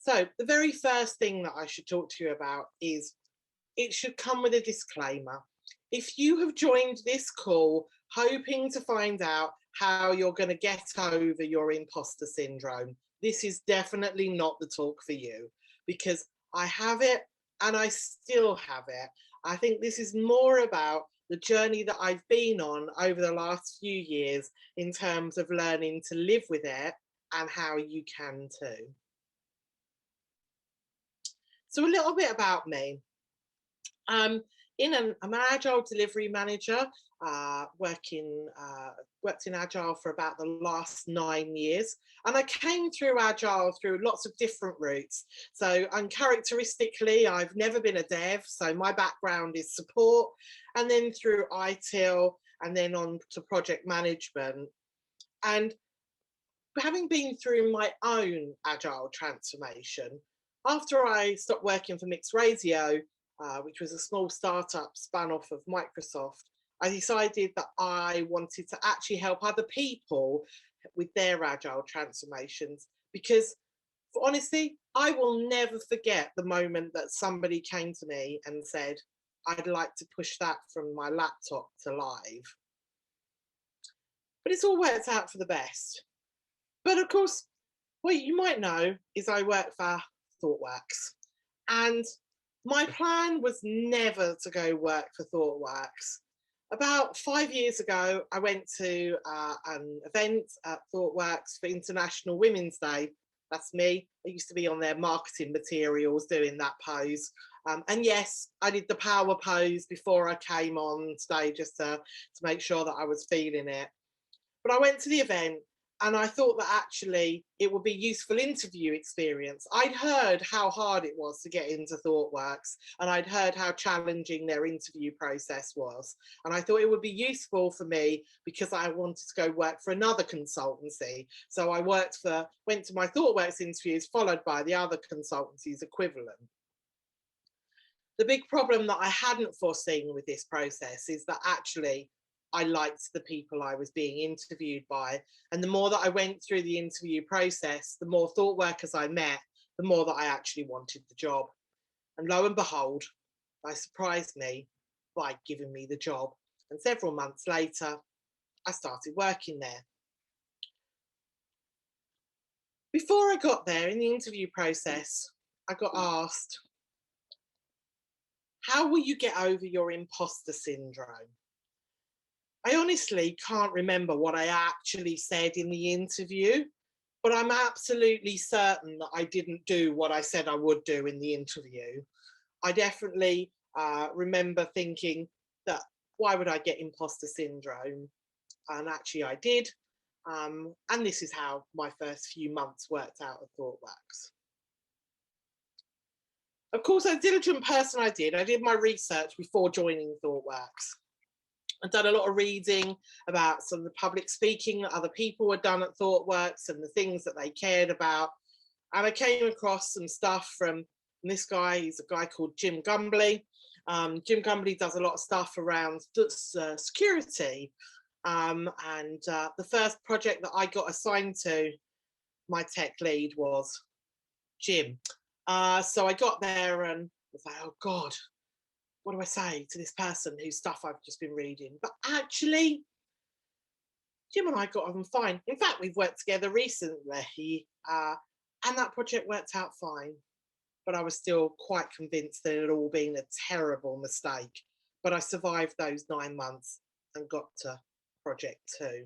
So the very first thing that I should talk to you about is it should come with a disclaimer. If you have joined this call hoping to find out how you're going to get over your imposter syndrome, this is definitely not the talk for you, because I have it and I still have it. I think this is more about the journey that I've been on over the last few years in terms of learning to live with it and how you can too. So a little bit about me. I'm an Agile delivery manager, worked in Agile for about the last 9 years. And I came through Agile through lots of different routes. So uncharacteristically, I've never been a dev. So my background is support, and then through ITIL, and then on to project management. And having been through my own Agile transformation, after I stopped working for Mixed Radio, which was a small startup spun off of Microsoft, I decided that I wanted to actually help other people with their Agile transformations, because honestly, I will never forget the moment that somebody came to me and said, I'd like to push that from my laptop to live. But it's all worked out for the best. But of course, what you might know is I work for ThoughtWorks, and my plan was never to go work for ThoughtWorks. About 5 years ago, I went to an event at ThoughtWorks for International Women's Day. That's me. I used to be on their marketing materials doing that pose. And yes, I did the power pose before I came on stage just to make sure that I was feeling it. But I went to the event, and I thought that actually it would be a useful interview experience. I'd heard how hard it was to get into ThoughtWorks, and I'd heard how challenging their interview process was. And I thought it would be useful for me because I wanted to go work for another consultancy. So I went to my ThoughtWorks interviews, followed by the other consultancy's equivalent. The big problem that I hadn't foreseen with this process is that actually I liked the people I was being interviewed by. And the more that I went through the interview process, the more thought workers I met, the more that I actually wanted the job. And lo and behold, they surprised me by giving me the job. And several months later, I started working there. Before I got there in the interview process, I got asked, how will you get over your imposter syndrome? I honestly can't remember what I actually said in the interview, but I'm absolutely certain that I didn't do what I said I would do in the interview. I definitely remember thinking that, why would I get imposter syndrome? And actually I did. And this is how my first few months worked out at ThoughtWorks. Of course, as a diligent person I did my research before joining ThoughtWorks. I've done a lot of reading about some of the public speaking that other people had done at ThoughtWorks and the things that they cared about. And I came across some stuff from this guy. He's a guy called Jim Gumbley. Jim Gumbley does a lot of stuff around security. The first project that I got assigned to, my tech lead was Jim. So I got there and was like, oh God, what do I say to this person whose stuff I've just been reading? But actually, Jim and I got on fine. In fact, we've worked together recently, and that project worked out fine. But I was still quite convinced that it had all been a terrible mistake. But I survived those 9 months and got to Project 2.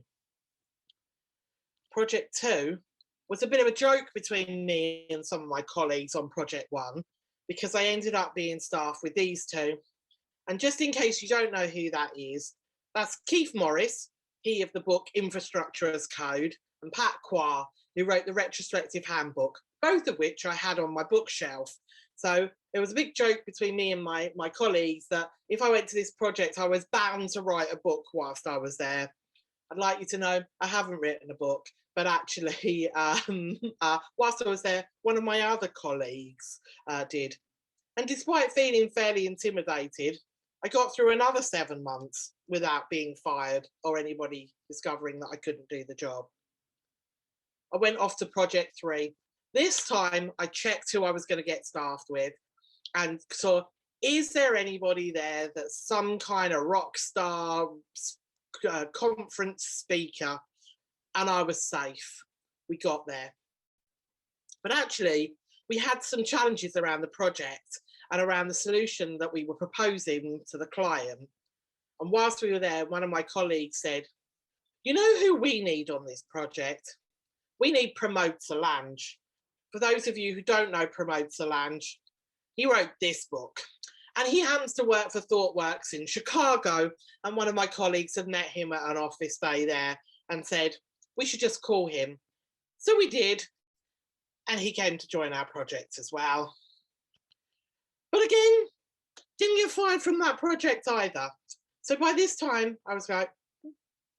Project 2 was a bit of a joke between me and some of my colleagues on Project 1, because I ended up being staff with these two. And just in case you don't know who that is, that's Keith Morris, he of the book Infrastructure as Code, and Pat Quah, who wrote the retrospective handbook, both of which I had on my bookshelf. So there was a big joke between me and my colleagues that if I went to this project, I was bound to write a book whilst I was there. I'd like you to know I haven't written a book, but actually, whilst I was there, one of my other colleagues did. And despite feeling fairly intimidated, I got through another 7 months without being fired or anybody discovering that I couldn't do the job. I went off to Project 3, This time I checked who I was going to get staffed with and saw, is there anybody there that's some kind of rock star conference speaker? And I was safe. We got there. But actually, we had some challenges around the project and around the solution that we were proposing to the client. And whilst we were there, one of my colleagues said, you know who we need on this project? We need Pramod Salange. For those of you who don't know Pramod Salange, he wrote this book. And he happens to work for ThoughtWorks in Chicago. And one of my colleagues had met him at an office day there and said, we should just call him. So we did. And he came to join our project as well. But again, didn't get fired from that project either. So by this time, I was like,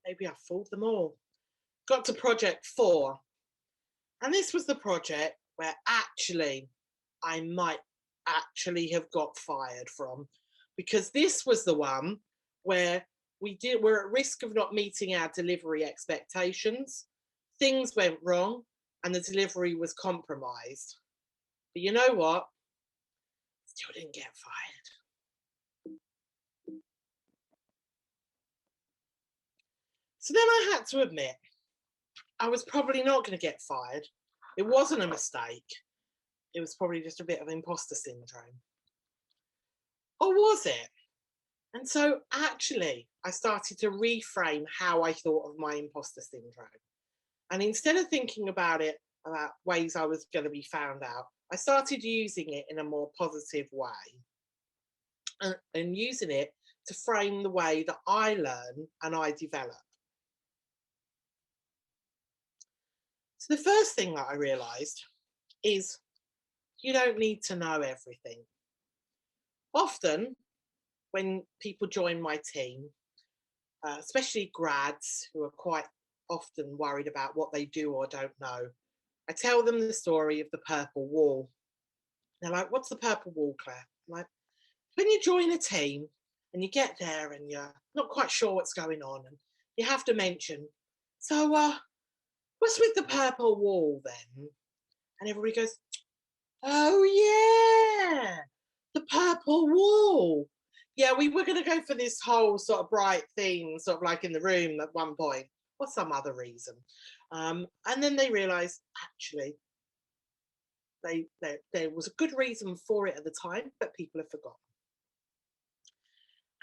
maybe I fooled them all. Got to project 4. And this was the project where actually I might actually have got fired from, because this was the one where we're at risk of not meeting our delivery expectations. Things went wrong and the delivery was compromised. But you know what? Still didn't get fired. So then I had to admit, I was probably not going to get fired. It wasn't a mistake. It was probably just a bit of imposter syndrome. Or was it? And so actually, I started to reframe how I thought of my imposter syndrome. And instead of thinking about it, about ways I was going to be found out, I started using it in a more positive way and using it to frame the way that I learn and I develop. So the first thing that I realized is you don't need to know everything. Often when people join my team, especially grads who are quite often worried about what they do or don't know, I tell them the story of the purple wall. They're like, what's the purple wall, Claire? I'm like, when you join a team and you get there and you're not quite sure what's going on, and you have to mention, so what's with the purple wall then? And everybody goes, oh yeah, the purple wall. Yeah, we were going to go for this whole sort of bright theme, sort of like in the room at one point, or some other reason. And then they realised, actually, there was a good reason for it at the time, but people have forgotten.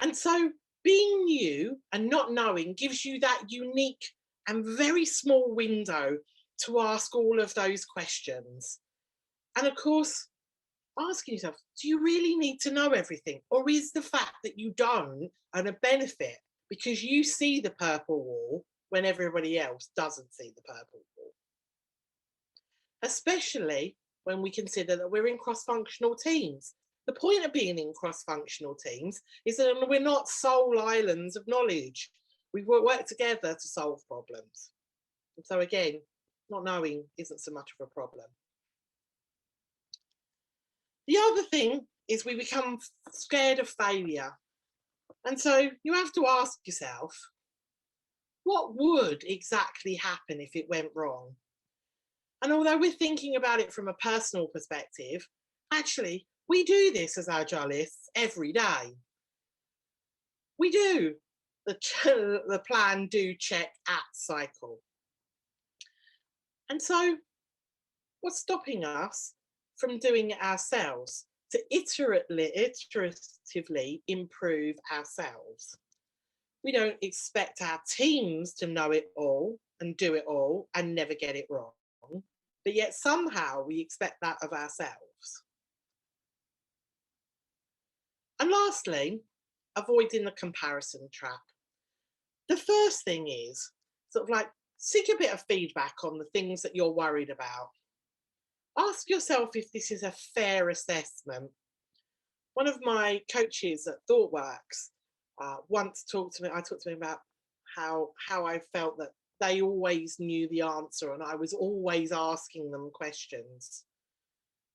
And so being new and not knowing gives you that unique and very small window to ask all of those questions. And of course, asking yourself, do you really need to know everything? Or is the fact that you don't a benefit because you see the purple wall when everybody else doesn't see the purple wall? Especially when we consider that we're in cross-functional teams. The point of being in cross-functional teams is that we're not sole islands of knowledge. We work together to solve problems. And so again, not knowing isn't so much of a problem. The other thing is we become scared of failure. And so you have to ask yourself, what would exactly happen if it went wrong? And although we're thinking about it from a personal perspective, actually, we do this as Agilists every day. We do the plan, do, check, act cycle. And so what's stopping us from doing it ourselves to iteratively improve ourselves? We don't expect our teams to know it all and do it all and never get it wrong, but yet somehow we expect that of ourselves. And lastly, avoiding the comparison trap. The first thing is sort of like seek a bit of feedback on the things that you're worried about. Ask yourself if this is a fair assessment. One of my coaches at ThoughtWorks once talked to me about how I felt that they always knew the answer and I was always asking them questions.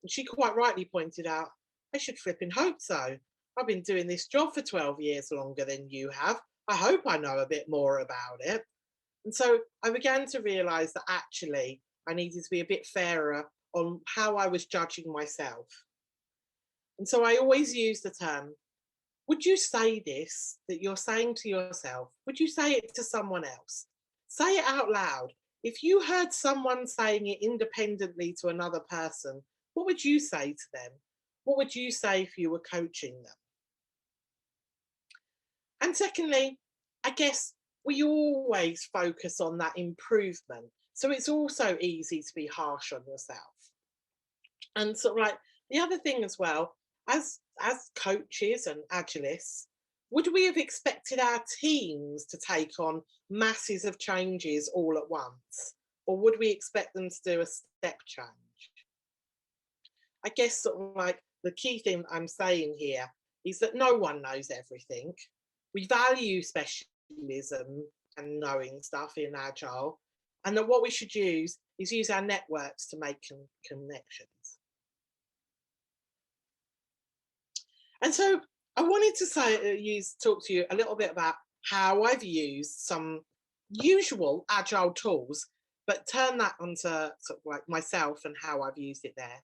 And she quite rightly pointed out, I should flipping hope so. I've been doing this job for 12 years longer than you have. I hope I know a bit more about it. And so I began to realise that actually I needed to be a bit fairer on how I was judging myself. And so I always use the term, would you say this that you're saying to yourself? Would you say it to someone else? Say it out loud. If you heard someone saying it independently to another person, what would you say to them? What would you say if you were coaching them? And secondly, I guess we always focus on that improvement. So it's also easy to be harsh on yourself. And sort of like the other thing as well, as coaches and agilists, would we have expected our teams to take on masses of changes all at once? Or would we expect them to do a step change? I guess sort of like the key thing I'm saying here is that no one knows everything. We value specialism and knowing stuff in Agile, and that what we should use is use our networks to make connections. And so I wanted to talk to you a little bit about how I've used some usual Agile tools, but turn that onto sort of like myself and how I've used it there.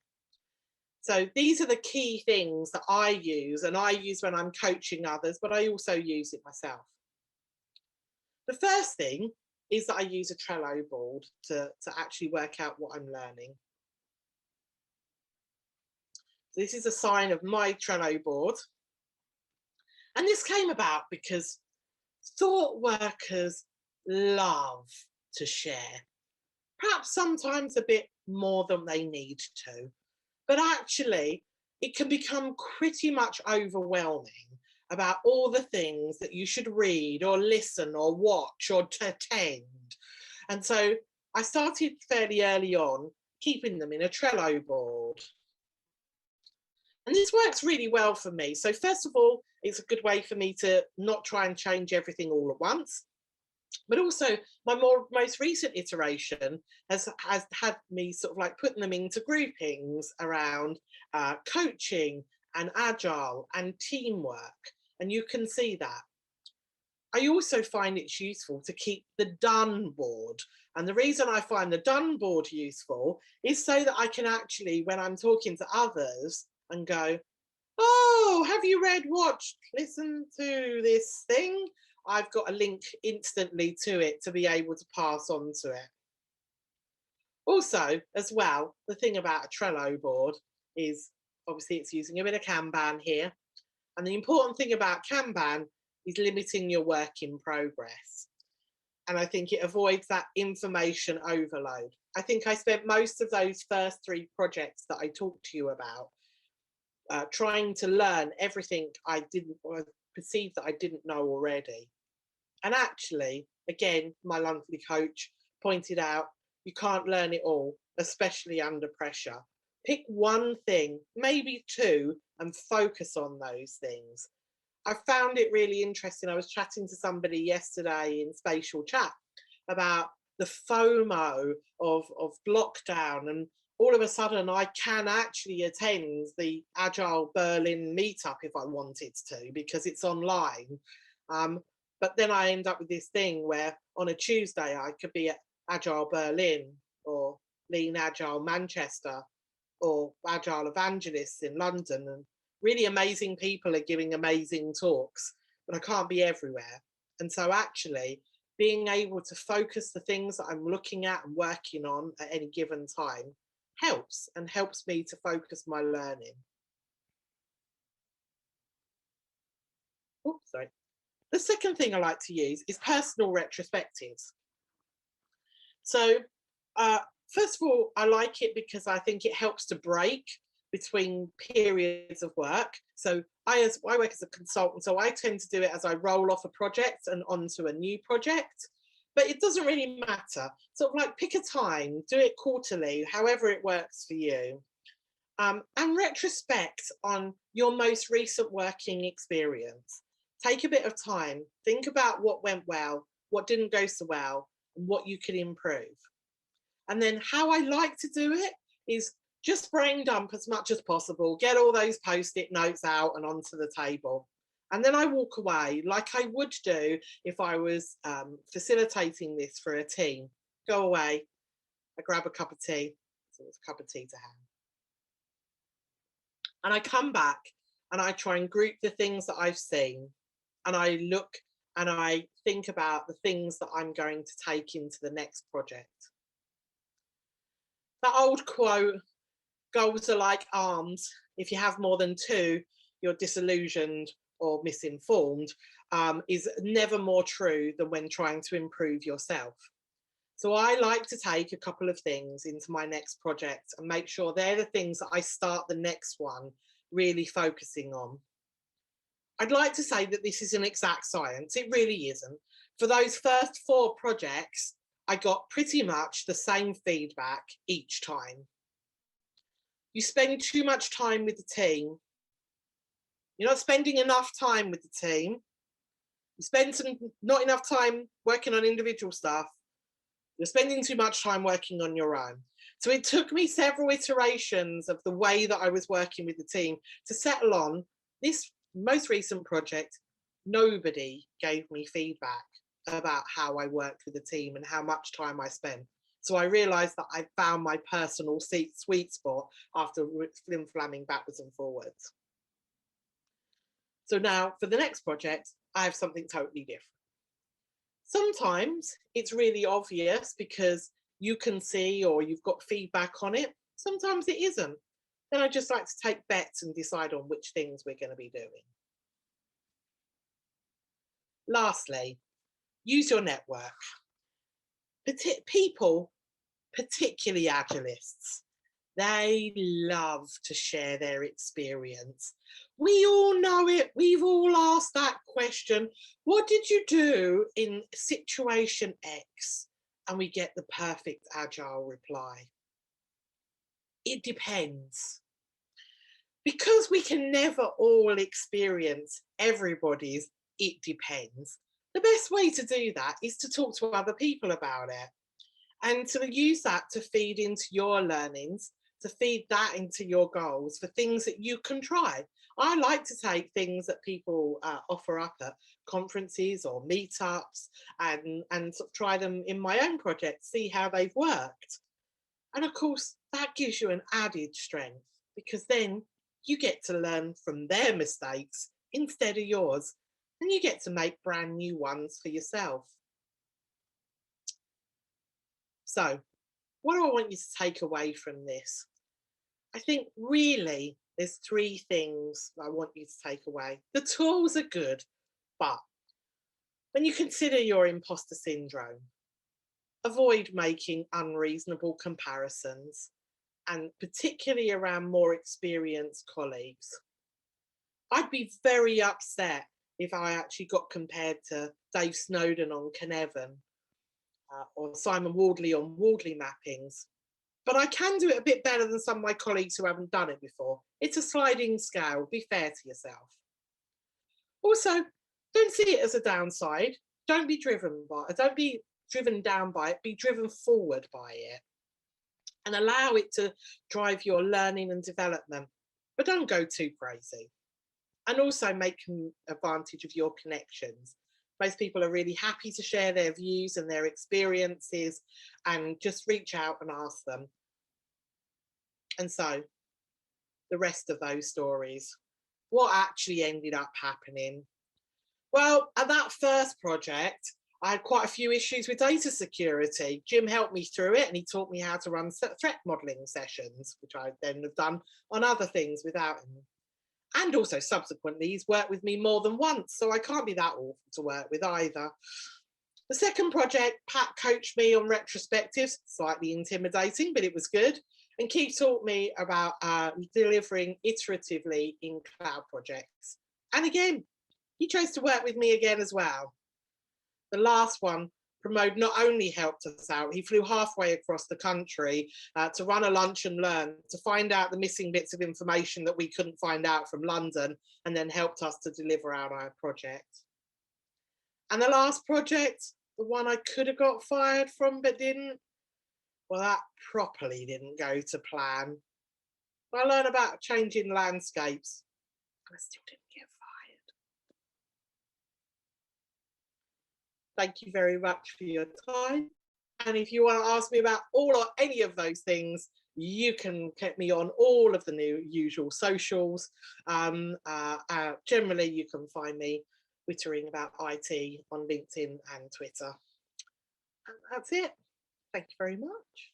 So these are the key things that I use, and I use when I'm coaching others, but I also use it myself. The first thing is that I use a Trello board to actually work out what I'm learning. So this is a sign of my Trello board. And this came about because thought workers love to share, perhaps sometimes a bit more than they need to. But actually, it can become pretty much overwhelming about all the things that you should read or listen or watch or attend. And so I started fairly early on keeping them in a Trello board. And this works really well for me. So first of all, it's a good way for me to not try and change everything all at once. But also my most recent iteration has had me sort of like putting them into groupings around coaching and Agile and teamwork. And you can see that. I also find it's useful to keep the done board. And the reason I find the done board useful is so that I can actually, when I'm talking to others, and go, oh, have you read, watched, listened to this thing? I've got a link instantly to it to be able to pass on to it. Also, as well, the thing about a Trello board is obviously it's using a bit of Kanban here. And the important thing about Kanban is limiting your work in progress. And I think it avoids that information overload. I think I spent most of those first 3 projects that I talked to you about trying to learn everything I perceived that I didn't know already. And actually, again, my lovely coach pointed out, you can't learn it all, especially under pressure. Pick one thing, maybe 2, and focus on those things. I found it really interesting. I was chatting to somebody yesterday in Spatial Chat about the FOMO of lockdown, and all of a sudden I can actually attend the Agile Berlin meetup if I wanted to because it's online. But then I end up with this thing where on a Tuesday I could be at Agile Berlin or Lean Agile Manchester or Agile Evangelists in London, and really amazing people are giving amazing talks, but I can't be everywhere. And so actually being able to focus the things that I'm looking at and working on at any given time helps me to focus my learning. Oops, sorry. The second thing I like to use is personal retrospectives. So first of all, I like it because I think it helps to break between periods of work. So I work as a consultant, so I tend to do it as I roll off a project and onto a new project. But it doesn't really matter. Sort of like pick a time, do it quarterly, however it works for you. And retrospect on your most recent working experience. Take a bit of time, think about what went well, what didn't go so well, and what you could improve. And then how I like to do it is just brain dump as much as possible, get all those post-it notes out and onto the table. And then I walk away like I would do if I was facilitating this for a team. Go away, I grab a cup of tea, with a cup of tea to hand. And I come back and I try and group the things that I've seen, and I look and I think about the things that I'm going to take into the next project. That old quote, goals are like arms. If you have more than two, you're disillusioned or misinformed, is never more true than when trying to improve yourself. So I like to take a couple of things into my next project and make sure they're the things that I start the next one really focusing on. I'd like to say that this is an exact science. It really isn't. For those first 4 projects, I got pretty much the same feedback each time. You spend too much time with the team. You're not spending enough time with the team. You spend not enough time working on individual stuff. You're spending too much time working on your own. So it took me several iterations of the way that I was working with the team to settle on this most recent project. Nobody gave me feedback about how I worked with the team and how much time I spent. So I realized that I found my personal sweet spot after flim-flamming backwards and forwards. So now for the next project, I have something totally different. Sometimes it's really obvious because you can see or you've got feedback on it. Sometimes it isn't. Then I just like to take bets and decide on which things we're going to be doing. Lastly, use your network. People, particularly Agilists, they love to share their experience. We all know it. We've all asked that question. What did you do in situation X? And we get the perfect Agile reply. It depends. Because we can never all experience everybody's it depends, the best way to do that is to talk to other people about it and to use that to feed into your learnings, to feed that into your goals for things that you can try. I like to take things that people offer up at conferences or meetups and sort of try them in my own projects, see how they've worked. And of course, that gives you an added strength because then you get to learn from their mistakes instead of yours, and you get to make brand new ones for yourself. So, what do I want you to take away from this? I think really there's 3 things I want you to take away. The tools are good, but when you consider your imposter syndrome, avoid making unreasonable comparisons, and particularly around more experienced colleagues. I'd be very upset if I actually got compared to Dave Snowden on Cynefin or Simon Walkley on Walkley mappings. But I can do it a bit better than some of my colleagues who haven't done it before. It's a sliding scale. Be fair to yourself. Also, don't see it as a downside. Don't be driven down by it. Be driven forward by it. And allow it to drive your learning and development. But don't go too crazy. And also make advantage of your connections. Most people are really happy to share their views and their experiences, and just reach out and ask them. And so the rest of those stories, what actually ended up happening? Well, at that first project, I had quite a few issues with data security. Jim helped me through it and he taught me how to run threat modeling sessions, which I then have done on other things without him. And also subsequently, he's worked with me more than once, so I can't be that awful to work with either. The second project, Pat coached me on retrospectives, slightly intimidating, but it was good. And Keith taught me about delivering iteratively in cloud projects. And again, he chose to work with me again as well. The last one, Pramod, not only helped us out, he flew halfway across the country to run a lunch and learn, to find out the missing bits of information that we couldn't find out from London, and then helped us to deliver out our project. And the last project, the one I could have got fired from but didn't, well, that properly didn't go to plan. I learned about changing landscapes, and I still didn't get fired. Thank you very much for your time. And if you want to ask me about all or any of those things, You can get me on all of the usual socials. Generally, you can find me twittering about IT on LinkedIn and Twitter. And that's it. Thank you very much.